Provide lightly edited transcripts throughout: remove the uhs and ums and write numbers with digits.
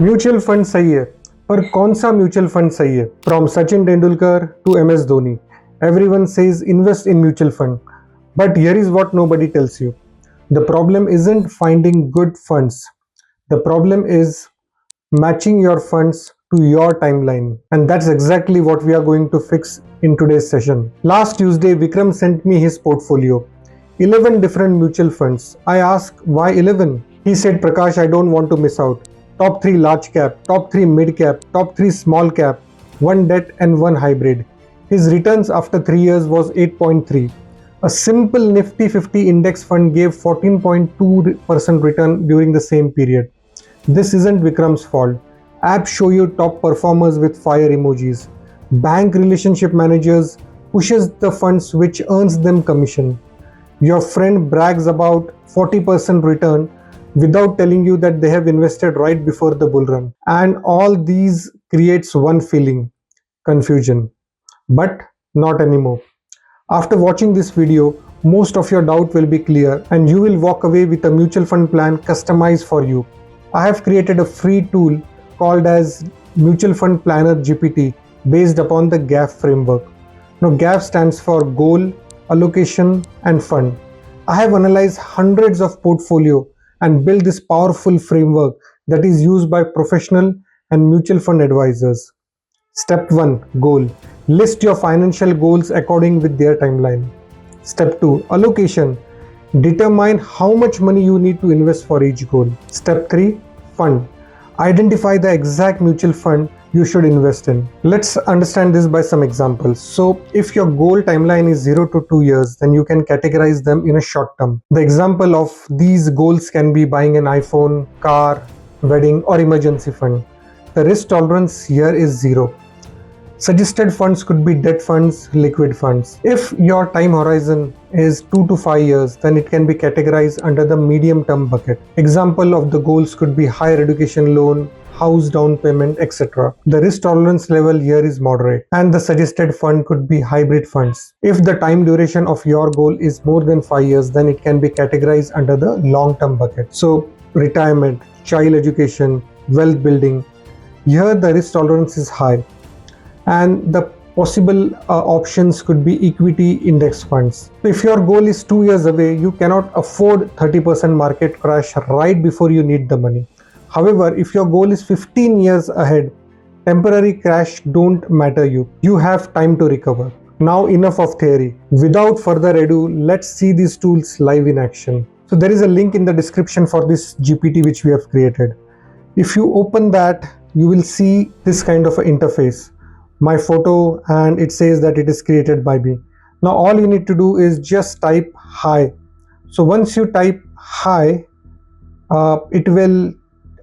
Mutual fund सही है, पर कौन सा म्यूचुअल फंड सही है? From Sachin Tendulkar to MS Dhoni, everyone says invest in mutual fund. But here is what nobody tells you. The problem isn't finding good funds. The problem is matching your funds to your timeline. And that's exactly what we are going to fix in today's session. Last Tuesday, Vikram sent me his portfolio. 11 different mutual funds. I asked, why 11? He said, Prakash, I don't want to miss out. Top 3 large cap, top 3 mid cap, top 3 small cap, 1 debt and 1 hybrid. His returns after 3 years was 8.3. A simple Nifty 50 index fund gave 14.2% return during the same period. This isn't Vikram's fault. Apps show you top performers with fire emojis. Bank relationship managers pushes the funds which earns them commission. Your friend brags about 40% return without telling you that they have invested right before the bull run. And all these creates one feeling, confusion. But not anymore. After watching this video, most of your doubt will be clear and you will walk away with a mutual fund plan customized for you. I have created a free tool called as Mutual Fund Planner GPT based upon the GAAP framework. Now GAAP stands for Goal, Allocation and Fund. I have analyzed hundreds of portfolio and built this powerful framework that is used by professional and mutual fund advisors. Step 1. Goal. List your financial goals according with their timeline. Step 2. Allocation. Determine how much money you need to invest for each goal. Step 3. Fund. Identify the exact mutual fund you should invest in. Let's understand this by some examples. So if your goal timeline is 0 to 2 years, then you can categorize them in a short term. The example of these goals can be buying an iPhone, car, wedding or emergency fund. The risk tolerance here is 0. Suggested funds could be debt funds, liquid funds. If your time horizon is 2 to 5 years, then it can be categorized under the medium term bucket. Example of the goals could be higher education loan, house down payment, etc. The risk tolerance level here is moderate, and the suggested fund could be hybrid funds. If the time duration of your goal is more than 5 years, then it can be categorized under the long term bucket. So retirement, child education, wealth building, here the risk tolerance is high. And the possible options could be equity index funds. So if your goal is 2 years away, you cannot afford 30% market crash right before you need the money. However, if your goal is 15 years ahead, temporary crash don't matter you. You have time to recover. Now enough of theory. Without further ado, let's see these tools live in action. So there is a link in the description for this GPT which we have created. If you open that, you will see this kind of an interface. My photo, and it says that it is created by me. Now all you need to do is just type hi. So once you type hi, it will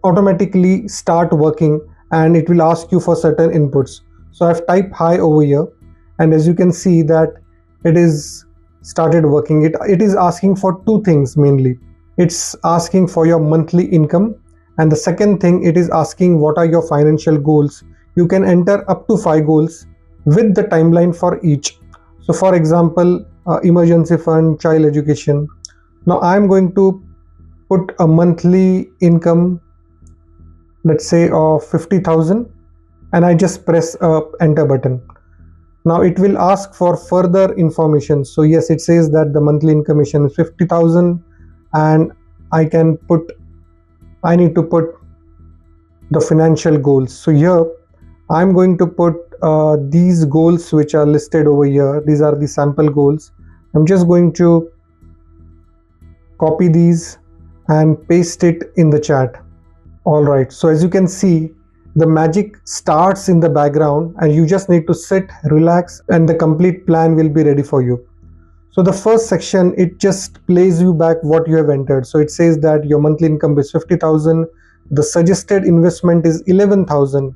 automatically start working and it will ask you for certain inputs. So I've typed hi over here, and as you can see that it is started working. It is asking for two things mainly. It's asking for your monthly income, and the second thing, it is asking what are your financial goals. You can enter up to 5 goals with the timeline for each. So for example, emergency fund, child education. Now I'm going to put a monthly income, let's say of 50,000, and I just press enter button. Now it will ask for further information. So yes, it says that the monthly income is 50,000, and I need to put the financial goals. So here I'm going to put these goals which are listed over here. These are the sample goals. I'm just going to copy these and paste it in the chat. Alright, so as you can see, the magic starts in the background and you just need to sit, relax, and the complete plan will be ready for you. So the first section, it just plays you back what you have entered. So it says that your monthly income is 50,000, the suggested investment is 11,000.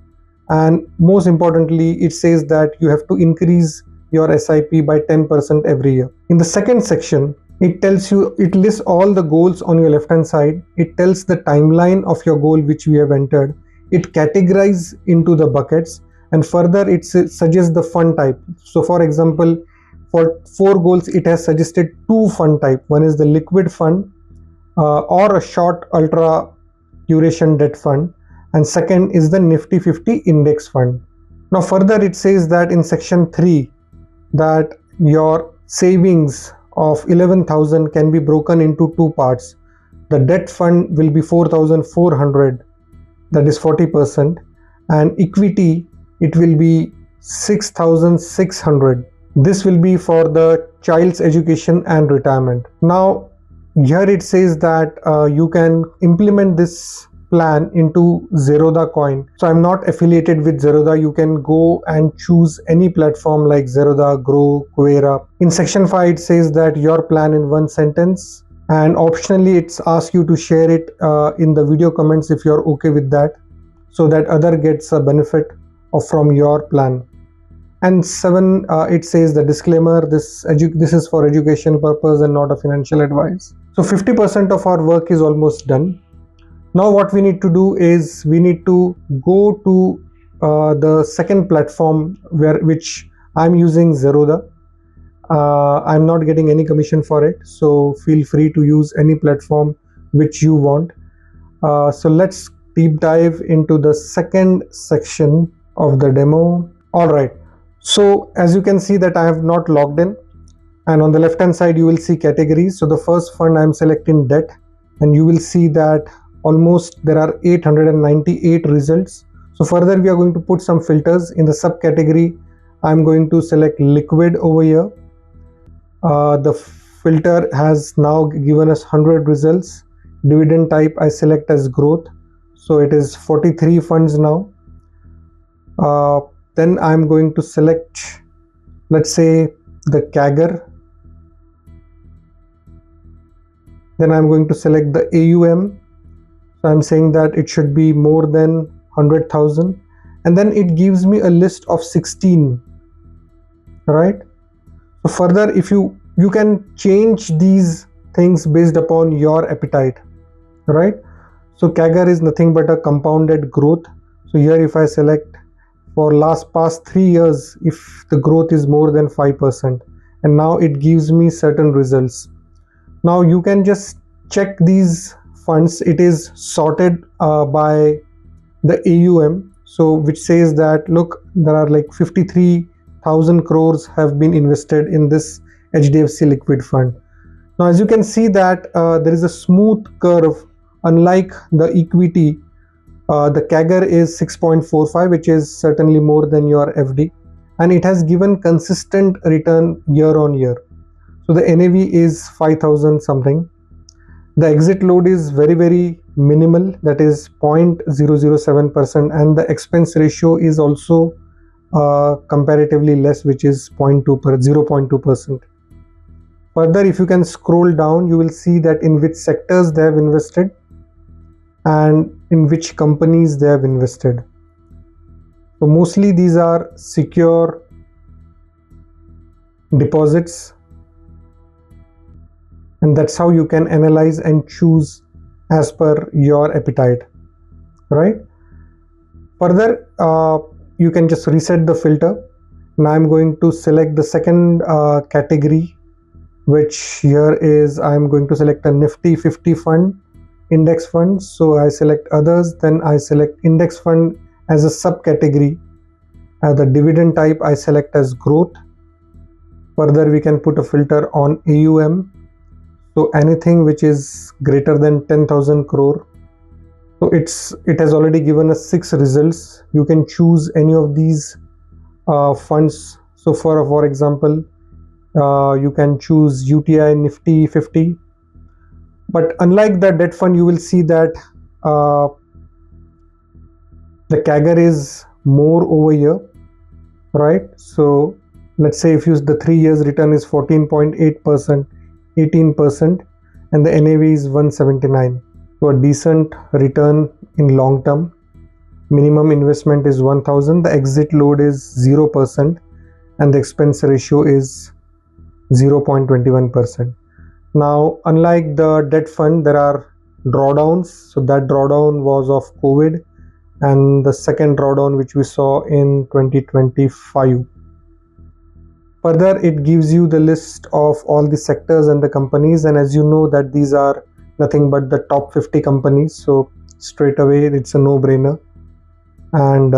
And most importantly, it says that you have to increase your SIP by 10% every year. In the second section, it lists all the goals on your left hand side. It tells the timeline of your goal which we have entered. It categorizes into the buckets, and further it suggests the fund type. So for example, for 4 goals, it has suggested 2 fund type. One is the liquid fund or a short ultra duration debt fund, and second is the Nifty 50 index fund. Now further it says that in section 3 that your savings of 11,000 can be broken into two parts. The debt fund will be 4,400, that is 40%, and equity it will be 6,600. This will be for the child's education and retirement. Now here it says that you can implement this plan into Zerodha Coin. So I'm not affiliated with Zerodha. You can go and choose any platform like Zerodha, Grow, Quera. In section 5 it says that your plan in one sentence, and optionally it's asked you to share it in the video comments if you're okay with that, so that other gets a benefit from your plan. And 7 it says the disclaimer, this is for education purpose and not a financial advice. So 50% of our work is almost done. Now what we need to do is we need to go to the second platform which I'm using, Zerodha. I'm not getting any commission for it, so feel free to use any platform which you want. So let's deep dive into the second section of the demo. Alright, so as you can see that I have not logged in, and on the left hand side you will see categories. So the first fund I'm selecting debt, and you will see that almost there are 898 results. So further we are going to put some filters. In the subcategory I'm going to select liquid over here. The filter has now given us 100 results. Dividend type I select as growth, so it is 43 funds now. Then I'm going to select, let's say, the CAGR. Then I'm going to select the AUM. So I'm saying that it should be more than 100,000, and then it gives me a list of 16, right? So further, if you can change these things based upon your appetite, right? So CAGR is nothing but a compounded growth. So here if I select for past 3 years, if the growth is more than 5%, and now it gives me certain results. Now you can just check these funds. It is sorted by the AUM, so which says that look, there are like 53,000 crores have been invested in this HDFC liquid fund. Now as you can see that there is a smooth curve. Unlike the equity, the CAGR is 6.45, which is certainly more than your FD, and it has given consistent return year on year. So the NAV is 5,000 something. The exit load is very minimal, that is 0.007%, and the expense ratio is also comparatively less, which is 0.2%. Further, if you can scroll down, you will see that in which sectors they have invested and in which companies they have invested. So mostly these are secure deposits, and that's how you can analyze and choose as per your appetite, right? Further, you can just reset the filter. Now I'm going to select the second category, which here is I'm going to select a Nifty 50 fund, index fund. So I select others, then I select index fund as a subcategory. The dividend type I select as growth. Further, we can put a filter on AUM. So anything which is greater than 10,000 crore. So it has already given us 6 results. You can choose any of these funds. So for example, you can choose UTI Nifty 50. But unlike the debt fund, you will see that the CAGR is more over here, right? So let's say if the 3 years return is 14.8%, 18%, and the NAV is 179. So a decent return in long term. Minimum investment is 1,000. The exit load is 0%, and the expense ratio is 0.21%. Now, unlike the debt fund, there are drawdowns. So that drawdown was of COVID, and the second drawdown which we saw in 2025. Further, it gives you the list of all the sectors and the companies, and as you know that these are nothing but the top 50 companies. So straight away. It's a no-brainer, and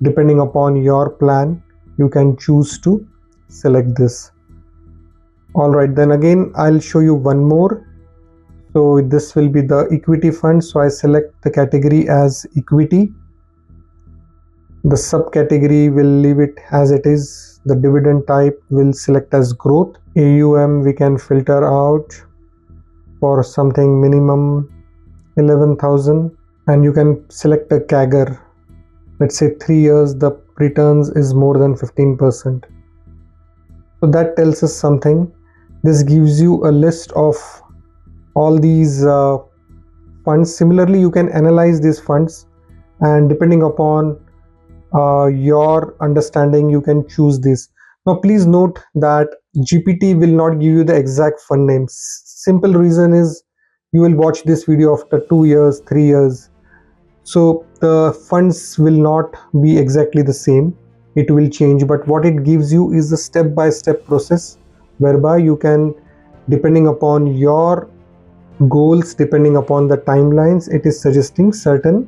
depending upon your plan, you can choose to select this. All right, then again I'll show you one more. So this will be the equity fund. So I select the category as equity. The subcategory will leave it as it is. The dividend type will select as growth. AUM we can filter out for something minimum 11,000, and you can select a CAGR. Let's say 3 years the returns is more than 15%. So that tells us something. This gives you a list of all these funds. Similarly, you can analyze these funds, and depending upon your understanding, you can choose this. Now please note that GPT will not give you the exact fund names. Simple reason is you will watch this video after 2 years, 3 years, so the funds will not be exactly the same. It will change, but what it gives you is a step-by-step process whereby you can, depending upon your goals, depending upon the timelines, it is suggesting certain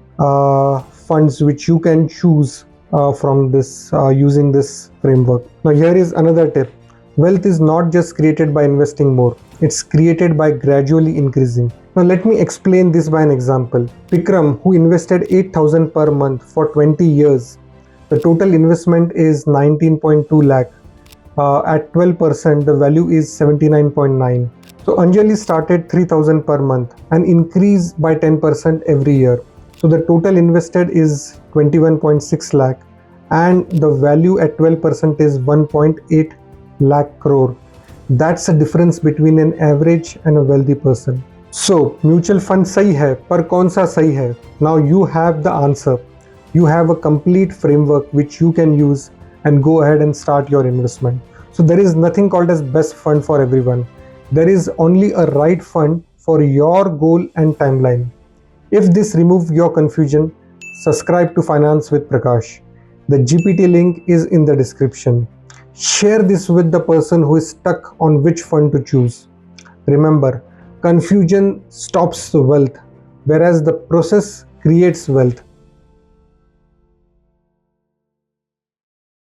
funds which you can choose from this using this framework. Now here is another tip. Wealth is not just created by investing more, it's created by gradually increasing. Now let me explain this by an example. Vikram, who invested 8,000 per month for 20 years, the total investment is 19.2 lakh. At 12%, the value is 79.9. So Anjali started 3,000 per month and increased by 10% every year. So the total invested is 21.6 lakh, and the value at 12% is 1.8 lakh crore. That's the difference between an average and a wealthy person. So mutual fund सही है, पर कौन सा सही है? Now you have the answer. You have a complete framework which you can use and go ahead and start your investment. So there is nothing called as best fund for everyone. There is only a right fund for your goal and timeline. If this removes your confusion, subscribe to Finance with Prakash. The GPT link is in the description. Share this with the person who is stuck on which fund to choose. Remember, confusion stops the wealth, whereas the process creates wealth.